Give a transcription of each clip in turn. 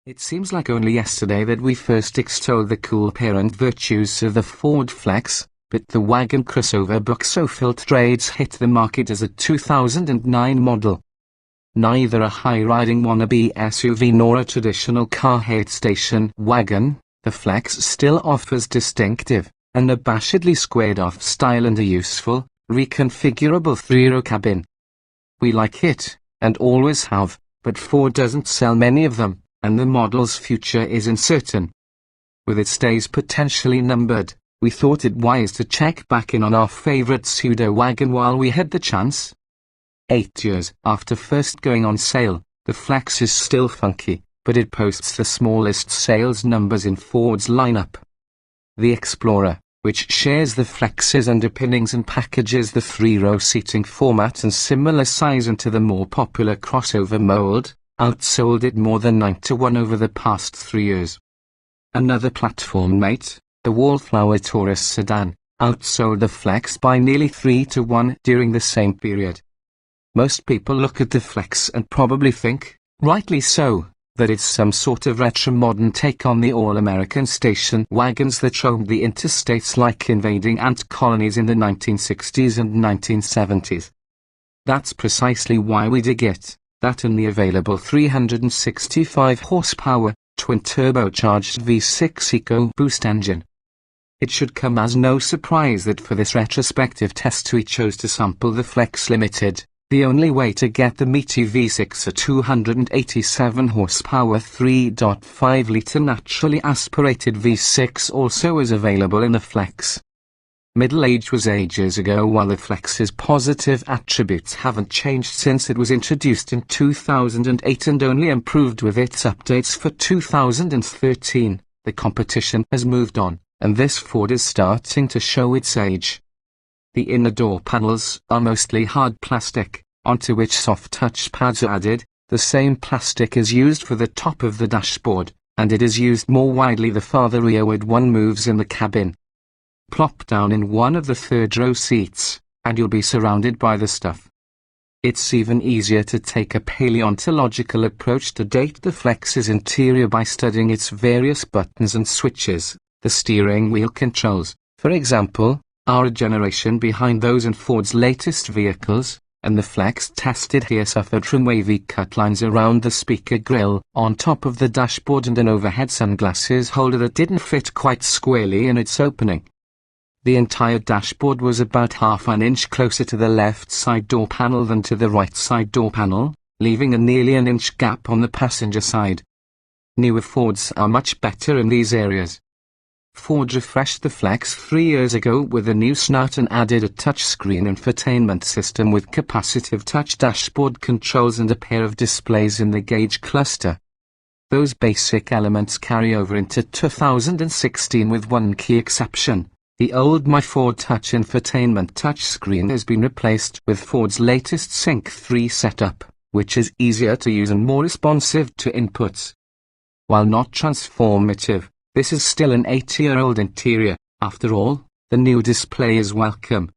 It seems like only yesterday that we first extolled the cool apparent virtues of the Ford Flex, but the wagon crossover book so filtrades hit the market as a 2009 model. Neither a high-riding wannabe SUV nor a traditional car-hate station wagon, the Flex still offers distinctive, unabashedly squared-off style and a useful, reconfigurable three-row cabin. We like it, and always have, but Ford doesn't sell many of them, and the model's future is uncertain. With its days potentially numbered, we thought it wise to check back in on our favorite pseudo-wagon while we had the chance. 8 years after first going on sale, the Flex is still funky, but it posts the smallest sales numbers in Ford's lineup. The Explorer, which shares the Flex's underpinnings and packages the three-row seating format and similar size into the more popular crossover mold, outsold it more than 9-1 over the past 3 years. Another platform mate, the Wallflower Taurus sedan, outsold the Flex by nearly 3-1 during the same period. Most people look at the Flex and probably think, rightly so, that it's some sort of retro-modern take on the all-American station wagons that roamed the interstates like invading ant colonies in the 1960s and 1970s. That's precisely why we dig it, that and the available 365 horsepower, twin-turbocharged V6 EcoBoost engine. It should come as no surprise that for this retrospective test we chose to sample the Flex Limited. The only way to get the meaty V6 a 287 horsepower 3.5-litre naturally aspirated V6 also is available in the Flex. Middle age was ages ago while the Flex's positive attributes haven't changed since it was introduced in 2008 and only improved with its updates for 2013. The competition has moved on, and this Ford is starting to show its age. The inner door panels are mostly hard plastic, onto which soft touch pads are added. The same plastic is used for the top of the dashboard, and it is used more widely the farther rearward one moves in the cabin. Plop down in one of the third-row seats, and you'll be surrounded by the stuff. It's even easier to take a paleontological approach to date the Flex's interior by studying its various buttons and switches. The steering wheel controls, for example, are a generation behind those in Ford's latest vehicles, and the Flex tested here suffered from wavy cut lines around the speaker grille, on top of the dashboard and an overhead sunglasses holder that didn't fit quite squarely in its opening. The entire dashboard was about half an inch closer to the left side door panel than to the right side door panel, leaving a nearly an inch gap on the passenger side. Newer Fords are much better in these areas. Ford refreshed the Flex 3 years ago with a new snout and added a touchscreen infotainment system with capacitive touch dashboard controls and a pair of displays in the gauge cluster. Those basic elements carry over into 2016 with one key exception. The old My Ford Touch infotainment touchscreen has been replaced with Ford's latest Sync 3 setup, which is easier to use and more responsive to inputs. While not transformative, this is still an 8-year-old interior. After all, the new display is welcome.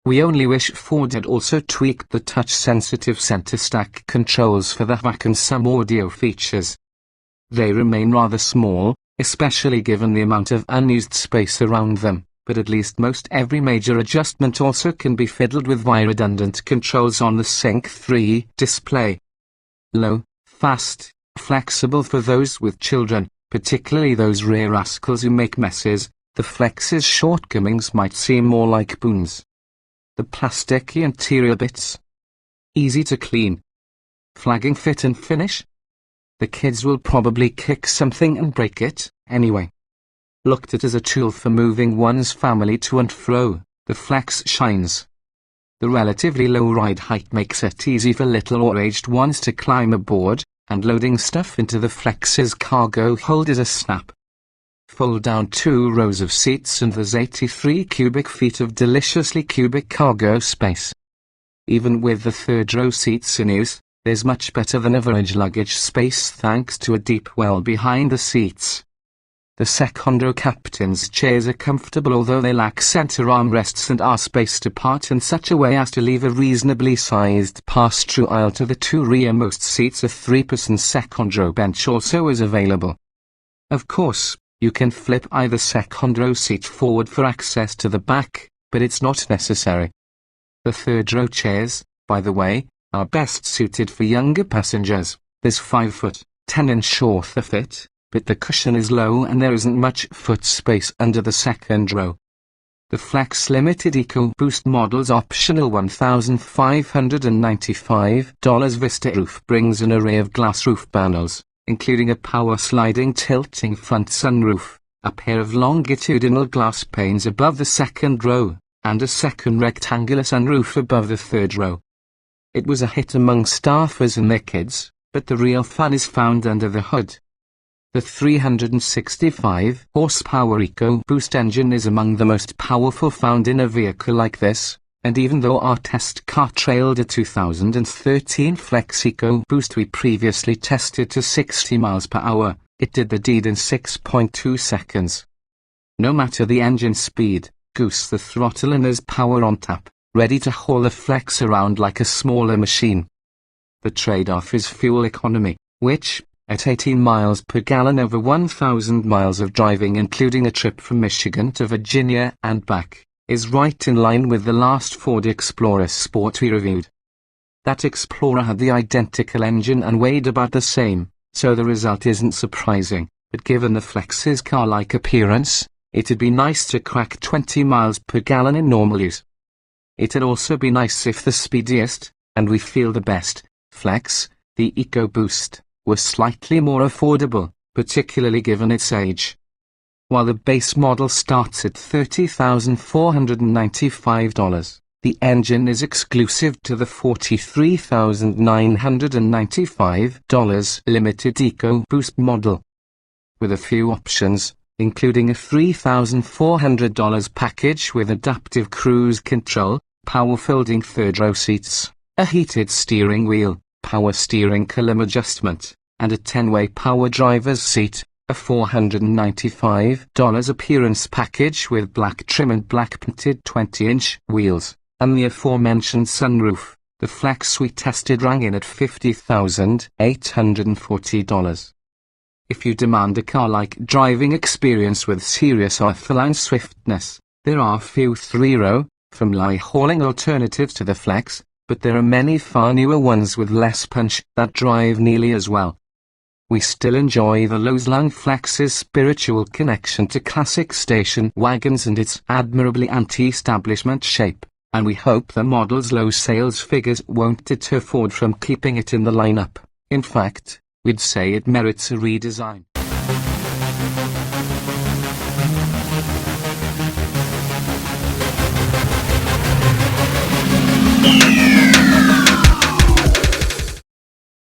We only wish Ford had also tweaked the touch-sensitive center stack controls for the HVAC and some audio features. They remain rather small, especially given the amount of unused space around them, but at least most every major adjustment also can be fiddled with via redundant controls on the Sync 3 display. Low, fast, flexible for those with children, particularly those rear rascals who make messes, the Flex's shortcomings might seem more like boons. The plasticky interior bits. Easy to clean. Flagging fit and finish. The kids will probably kick something and break it, anyway. Looked at as a tool for moving one's family to and fro, the Flex shines. The relatively low ride height makes it easy for little or aged ones to climb aboard, and loading stuff into the Flex's cargo hold is a snap. Fold down 2 rows of seats and there's 83 cubic feet of deliciously cubic cargo space. Even with the third-row seats in use, there's much better than average luggage space thanks to a deep well behind the seats. The second row captain's chairs are comfortable, although they lack center armrests and are spaced apart in such a way as to leave a reasonably sized pass-through aisle to the two rearmost seats. A 3-person second row bench also is available. Of course, you can flip either second row seat forward for access to the back, but it's not necessary. The third row chairs, by the way, are best suited for younger passengers. There's 5'10" author fit, but the cushion is low and there isn't much foot space under the second row. The Flex Limited EcoBoost model's optional $1,595 Vista roof brings an array of glass roof panels, including a power sliding tilting front sunroof, a pair of longitudinal glass panes above the second row, and a second rectangular sunroof above the third row. It was a hit among staffers and their kids, but the real fun is found under the hood. The 365 horsepower EcoBoost engine is among the most powerful found in a vehicle like this, and even though our test car trailed a 2013 Flex EcoBoost we previously tested to 60 miles per hour, it did the deed in 6.2 seconds. No matter the engine speed, goose the throttle and there's power on tap, ready to haul the Flex around like a smaller machine. The trade-off is fuel economy, which, at 18 miles per gallon over 1,000 miles of driving including a trip from Michigan to Virginia and back, is right in line with the last Ford Explorer Sport we reviewed. That Explorer had the identical engine and weighed about the same, so the result isn't surprising, but given the Flex's car-like appearance, it'd be nice to crack 20 miles per gallon in normal use. It'd also be nice if the speediest, and we feel the best, Flex, the EcoBoost, was slightly more affordable, particularly given its age. While the base model starts at $30,495, the engine is exclusive to the $43,995 limited EcoBoost model. With a few options, including a $3,400 package with adaptive cruise control, power folding third row seats, a heated steering wheel, power steering column adjustment, and a 10-way power driver's seat, a $495 appearance package with black trim and black painted 20-inch wheels, and the aforementioned sunroof. The Flex we tested rang in at $50,840. If you demand a car-like driving experience with serious off-the-line swiftness, there are few three-row, from lie hauling alternatives to the Flex, but there are many far newer ones with less punch that drive nearly as well. We still enjoy the Lowes-Lang Flex's spiritual connection to classic station wagons and its admirably anti-establishment shape, and we hope the model's low sales figures won't deter Ford from keeping it in the lineup. In fact, we'd say it merits a redesign.